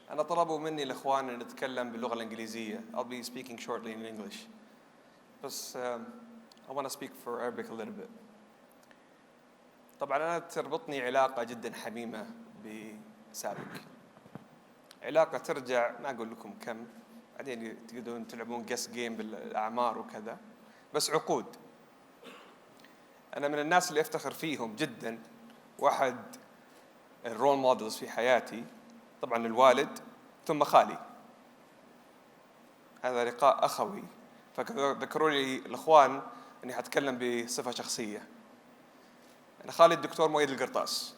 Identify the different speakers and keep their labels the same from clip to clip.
Speaker 1: أنا طلبوا مني الإخوان أن نتكلم باللغة الإنجليزية. I'll be speaking shortly in English. بس I want to speak for Arabic a little bit. طبعا أنا تربطني علاقة جدا حميمة بسابق. علاقة ترجع ما أقول لكم كم، بعدين تقدرون تلعبون guess game بالأعمار وكذا، بس عقود. أنا من الناس اللي أفتخر فيهم جدا، واحد الرول مودلز في حياتي طبعا الوالد ثم خالي. هذا لقاء أخوي، فذكروا لي الإخوان أني حتكلم بصفة شخصية. أنا خالي الدكتور مؤيد القرطاس.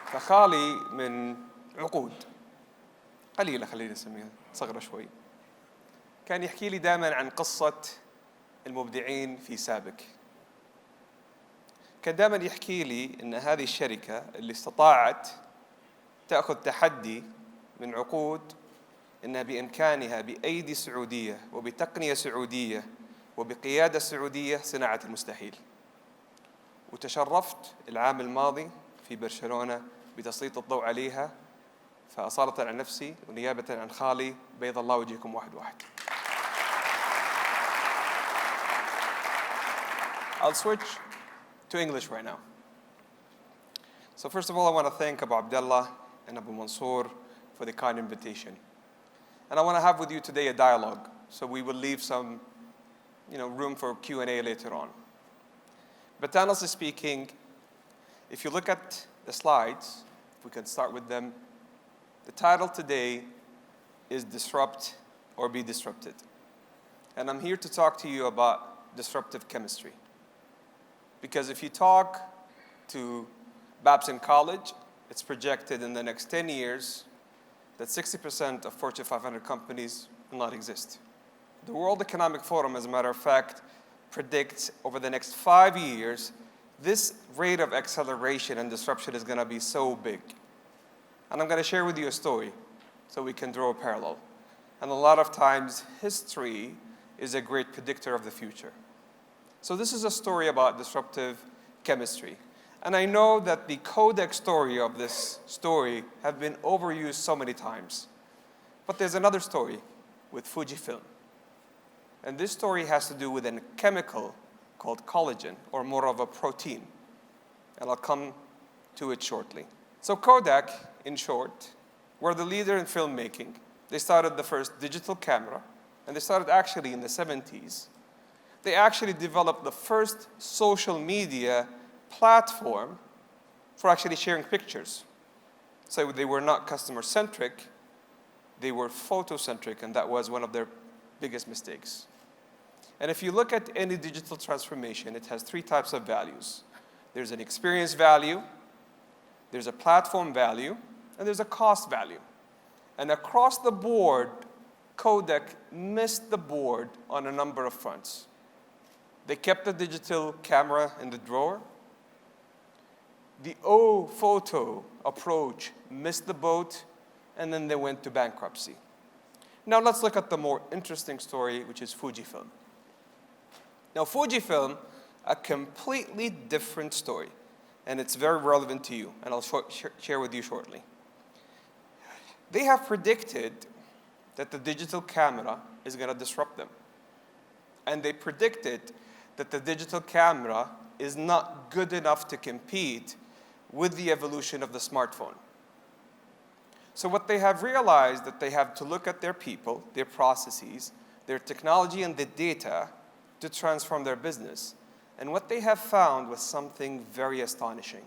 Speaker 1: فخالي من عقود قليلة، خلينا نسميها صغرة شوي، كان يحكي لي دائما عن قصة المبدعين في سابق. كان دائما يحكي لي أن هذه الشركة اللي استطاعت تأخذ تحدي من عقود، أنها بإمكانها بأيدي سعودية وبتقنية سعودية وبقيادة سعودية صناعة المستحيل. وتشرفت العام الماضي في برشلونة بتسليط الضوء عليها، فأصالة عن نفسي ونيابة عن خالي بيض الله وجهكم واحد واحد. I'll switch to English right now. So first of all, I want to thank Abu Abdullah and Abu Mansour for the kind invitation. And I want to have with you today a dialogue, so we will leave some room for Q&A later on. But honestly speaking, if you look at the slides, if we can start with them, the title today is Disrupt or Be Disrupted. And I'm here to talk to you about disruptive chemistry. Because if you talk to Babson College, it's projected in the next 10 years that 60% of Fortune 500 companies will not exist. The World Economic Forum, as a matter of fact, predicts over the next 5 years, this rate of acceleration and disruption is going to be so big. And I'm going to share with you a story so we can draw a parallel. And a lot of times, history is a great predictor of the future. So this is a story about disruptive chemistry. And I know that the Kodak story of this story have been overused so many times. But there's another story with Fujifilm. And this story has to do with a chemical called collagen, or more of a protein. And I'll come to it shortly. So Kodak, in short, were the leader in filmmaking. They started the first digital camera, and they started actually in the 70s. They actually developed the first social media platform for actually sharing pictures. So they were not customer-centric, they were photocentric, and that was one of their biggest mistakes. And if you look at any digital transformation, it has three types of values. There's an experience value, there's a platform value, and there's a cost value. And across the board, Kodak missed the board on a number of fronts. They kept the digital camera in the drawer. The O-photo approach missed the boat, and then they went to bankruptcy. Now let's look at the more interesting story, which is Fujifilm. Now Fujifilm, a completely different story, and it's very relevant to you, and I'll share with you shortly. They have predicted that the digital camera is going to disrupt them. And they predicted that the digital camera is not good enough to compete with the evolution of the smartphone. So what they have realized that they have to look at their people, their processes, their technology, and the data to transform their business. And what they have found was something very astonishing.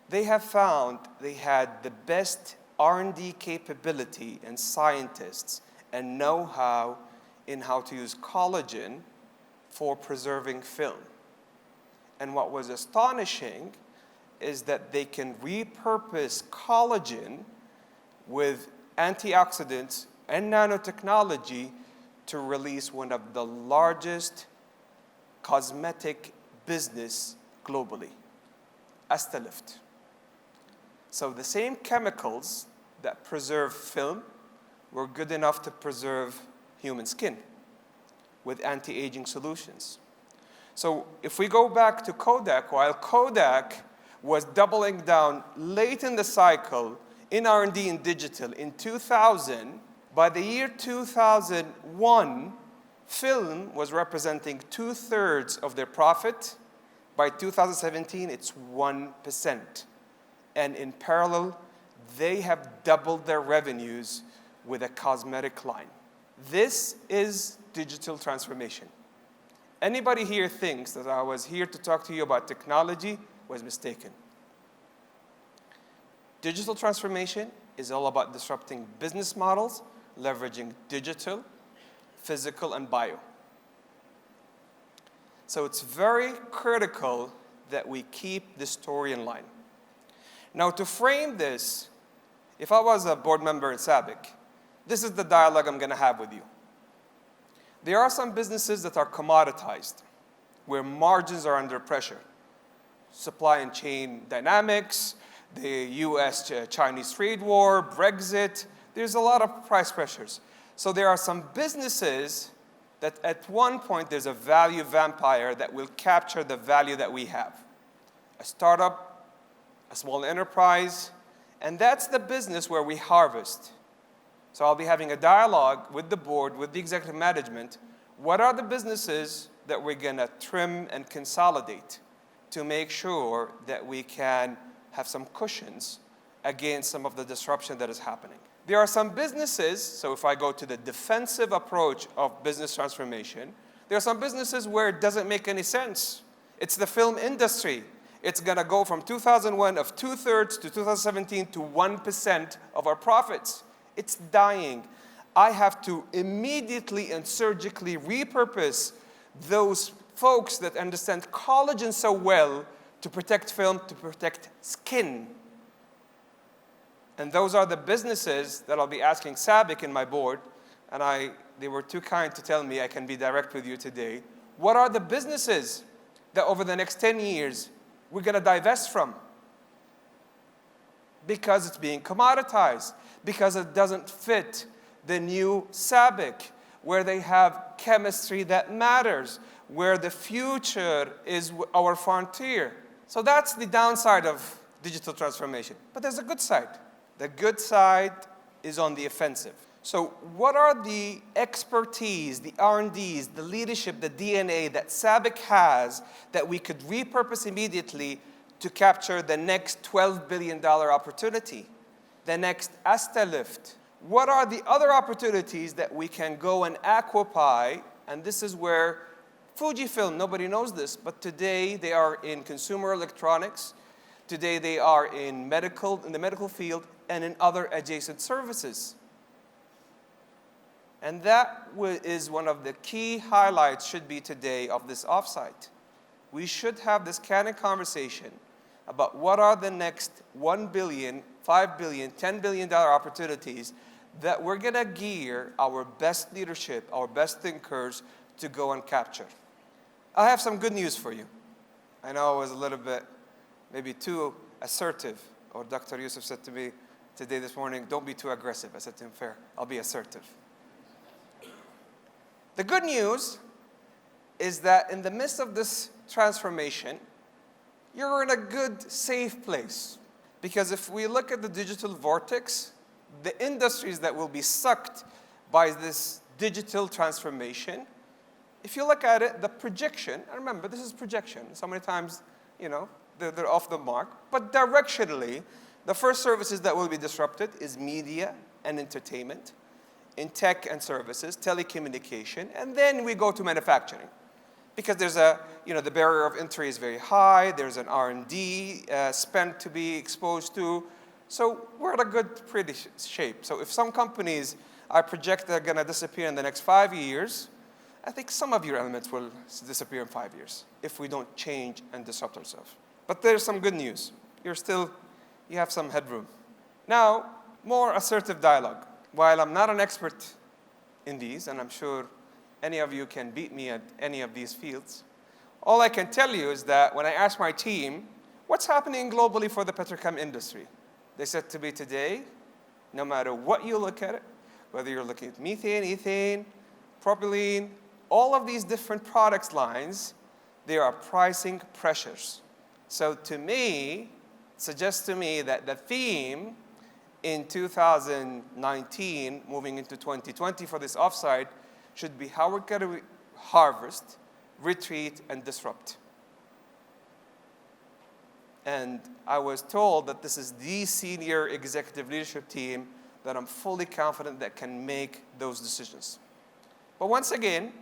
Speaker 1: They have found they had the best R&D capability and scientists and know-how in how to use collagen for preserving film. And what was astonishing is that they can repurpose collagen with antioxidants and nanotechnology to release one of the largest cosmetic business globally, Astalift. So the same chemicals that preserve film were good enough to preserve human skin with anti-aging solutions. So if we go back to Kodak, while Kodak was doubling down late in the cycle in R&D in digital in 2000, by the year 2001, film was representing 2/3 of their profit. By 2017, it's 1%. And in parallel, they have doubled their revenues with a cosmetic line. This is digital transformation. Anybody here thinks that I was here to talk to you about technology was mistaken. Digital transformation is all about disrupting business models, leveraging digital, physical, and bio. So it's very critical that we keep the story in line. Now, to frame this, if I was a board member in SABIC, this is the dialogue I'm going to have with you. There are some businesses that are commoditized, where margins are under pressure. Supply and chain dynamics, the US-Chinese trade war, Brexit, there's a lot of price pressures. So there are some businesses that at one point there's a value vampire that will capture the value that we have. A startup, a small enterprise, and that's the business where we harvest. So I'll be having a dialogue with the board, with the executive management. What are the businesses that we're going to trim and consolidate to make sure that we can have some cushions against some of the disruption that is happening? There are some businesses, so if I go to the defensive approach of business transformation, there are some businesses where it doesn't make any sense. It's the film industry. It's going to go from 2001 of 2/3 to 2017 to 1% of our profits. It's dying. I have to immediately and surgically repurpose those folks that understand collagen so well to protect film, to protect skin. And those are the businesses that I'll be asking SABIC in my board, and they were too kind to tell me I can be direct with you today. What are the businesses that over the next 10 years we're going to divest from? Because it's being commoditized, because it doesn't fit the new SABIC, where they have chemistry that matters, where the future is our frontier. So that's the downside of digital transformation. But there's a good side. The good side is on the offensive. So what are the expertise, the R&Ds, the leadership, the DNA that SABIC has that we could repurpose immediately to capture the next $12 billion opportunity, the next Asta lift? What are the other opportunities that we can go and aquapy? And this is where Fujifilm, nobody knows this, but today they are in consumer electronics. Today they are in the medical field and in other adjacent services. And that is one of the key highlights should be today of this offsite. We should have this candid conversation about what are the next $1 billion, $5 billion, $10 billion opportunities that we're going to gear our best leadership, our best thinkers to go and capture. I have some good news for you. I know I was a little bit maybe too assertive, or Dr. Yusuf said to me today this morning, don't be too aggressive. I said to him, fair, I'll be assertive. The good news is that in the midst of this transformation, you're in a good, safe place. Because if we look at the digital vortex, the industries that will be sucked by this digital transformation, if you look at it, the projection, and remember, this is projection. So many times, they're off the mark. But directionally, the first services that will be disrupted is media and entertainment, in tech and services, telecommunication, and then we go to manufacturing. Because there's the barrier of entry is very high, there's an R&D spend to be exposed to. So we're in a good, pretty shape. So if some companies I project they're going to disappear in the next 5 years, I think some of your elements will disappear in 5 years if we don't change and disrupt ourselves. But there's some good news. You have some headroom. Now, more assertive dialogue. While I'm not an expert in these, and I'm sure any of you can beat me at any of these fields, all I can tell you is that when I asked my team, what's happening globally for the petrochem industry? They said to me today, no matter what you look at it, whether you're looking at methane, ethane, propylene, all of these different products lines, there are pricing pressures. So to me, suggests to me that the theme in 2019, moving into 2020 for this offsite, should be how we're going to harvest, retreat, and disrupt. And I was told that this is the senior executive leadership team that I'm fully confident that can make those decisions. But once again,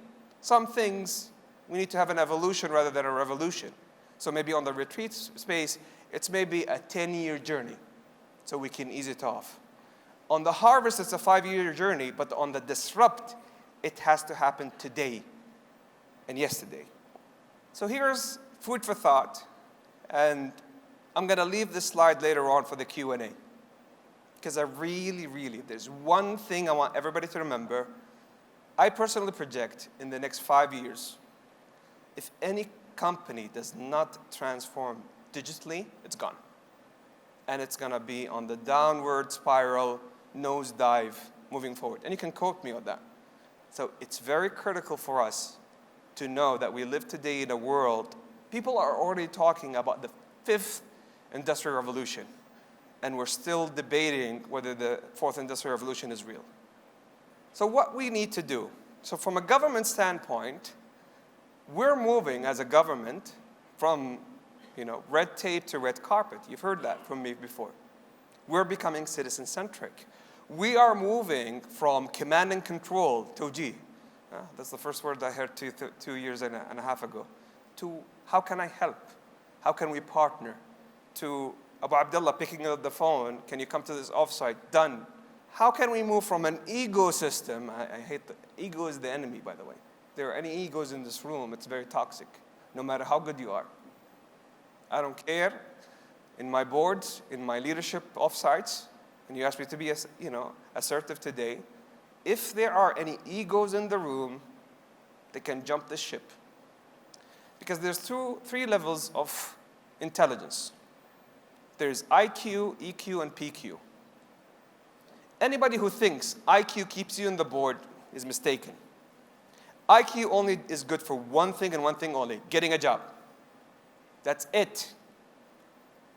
Speaker 1: some things we need to have an evolution rather than a revolution. So maybe on the retreat space, it's maybe a 10-year journey, so we can ease it off. On the harvest, it's a 5-year journey, but on the disrupt, it has to happen today and yesterday. So here's food for thought, and I'm going to leave this slide later on for the Q&A, because I really, if there's one thing I want everybody to remember, I personally project in the next 5 years, if any company does not transform digitally, it's gone. And it's going to be on the downward spiral, nosedive, moving forward. And you can quote me on that. So it's very critical for us to know that we live today in a world, people are already talking about the 5th industrial revolution. And we're still debating whether the 4th industrial revolution is real. So what we need to do, so from a government standpoint, we're moving as a government from red tape to red carpet. You've heard that from me before. We're becoming citizen-centric. We are moving from command and control, توجيه. That's the first word I heard 2 years and a half ago. To how can I help? How can we partner? To Abu Abdullah picking up the phone, can you come to this offsite? Done. How can we move from an ego system? I hate the ego is the enemy, by the way. If there are any egos in this room, it's very toxic, no matter how good you are. I don't care. In my boards, in my leadership offsites, and you asked me to be assertive today, if there are any egos in the room, they can jump the ship. Because there's 3 levels of intelligence. There's IQ, EQ, and PQ. Anybody who thinks IQ keeps you in the board is mistaken. IQ only is good for one thing and one thing only, getting a job. That's it.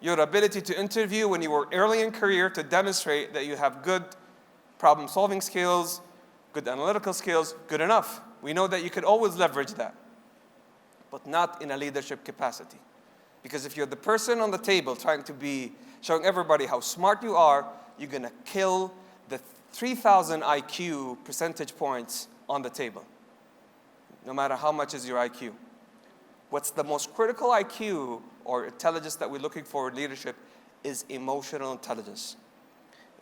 Speaker 1: Your ability to interview when you were early in career to demonstrate that you have good problem-solving skills, good analytical skills, good enough. We know that you could always leverage that, but not in a leadership capacity. Because if you're the person on the table trying to be showing everybody how smart you are, you're going to kill the 3,000 IQ percentage points on the table, no matter how much is your IQ. What's the most critical IQ or intelligence that we're looking for in leadership is emotional intelligence.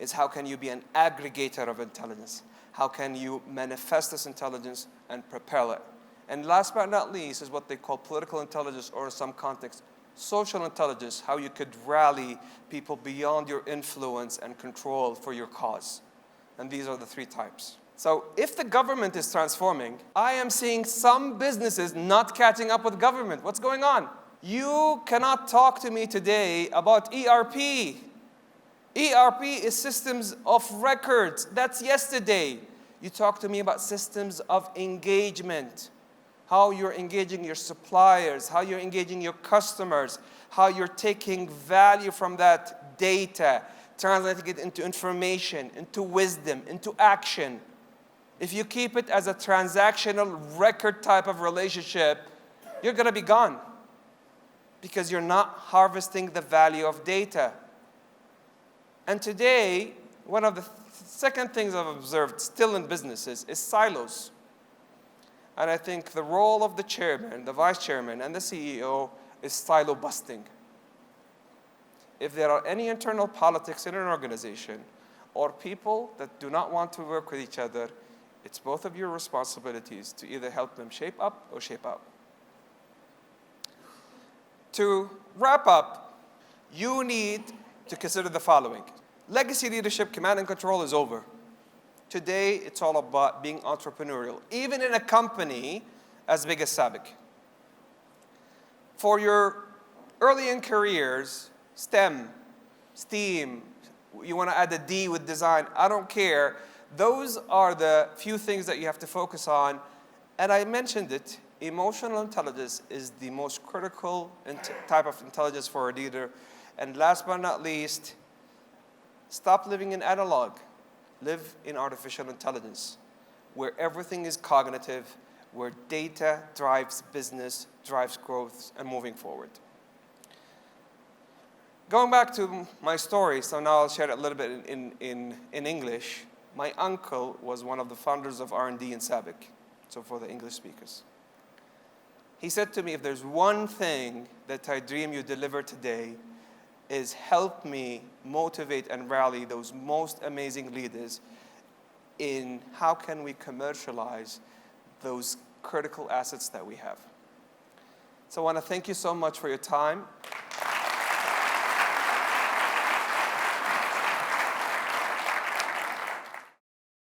Speaker 1: It's how can you be an aggregator of intelligence? How can you manifest this intelligence and propel it? And last but not least is what they call political intelligence, or in some contexts, social intelligence, how you could rally people beyond your influence and control for your cause. And these are the 3 types. So if the government is transforming, I am seeing some businesses not catching up with government. What's going on? You cannot talk to me today about ERP. ERP is systems of records. That's yesterday. You talk to me about systems of engagement. How you're engaging your suppliers, how you're engaging your customers, how you're taking value from that data, translating it into information, into wisdom, into action. If you keep it as a transactional record type of relationship, you're going to be gone because you're not harvesting the value of data. And today, one of the second things I've observed still in businesses is silos. And I think the role of the chairman, the vice chairman, and the CEO is silo busting. If there are any internal politics in an organization or people that do not want to work with each other, it's both of your responsibilities to either help them shape up or shape out. To wrap up, you need to consider the following. Legacy leadership, command and control is over. Today, it's all about being entrepreneurial, even in a company as big as SABIC. For your early in careers, STEM, STEAM, you want to add a D with design, I don't care. Those are the few things that you have to focus on. And I mentioned it, emotional intelligence is the most critical type of intelligence for a leader. And last but not least, stop living in analog. Live in artificial intelligence, where everything is cognitive, where data drives business, drives growth, and moving forward. Going back to my story, so now I'll share it a little bit in English. My uncle was one of the founders of R&D in SABIC, so for the English speakers. He said to me, if there's one thing that I dream you deliver today, is help me motivate and rally those most amazing leaders in how can we commercialize those critical assets that we have. So I want to thank you so much for your time.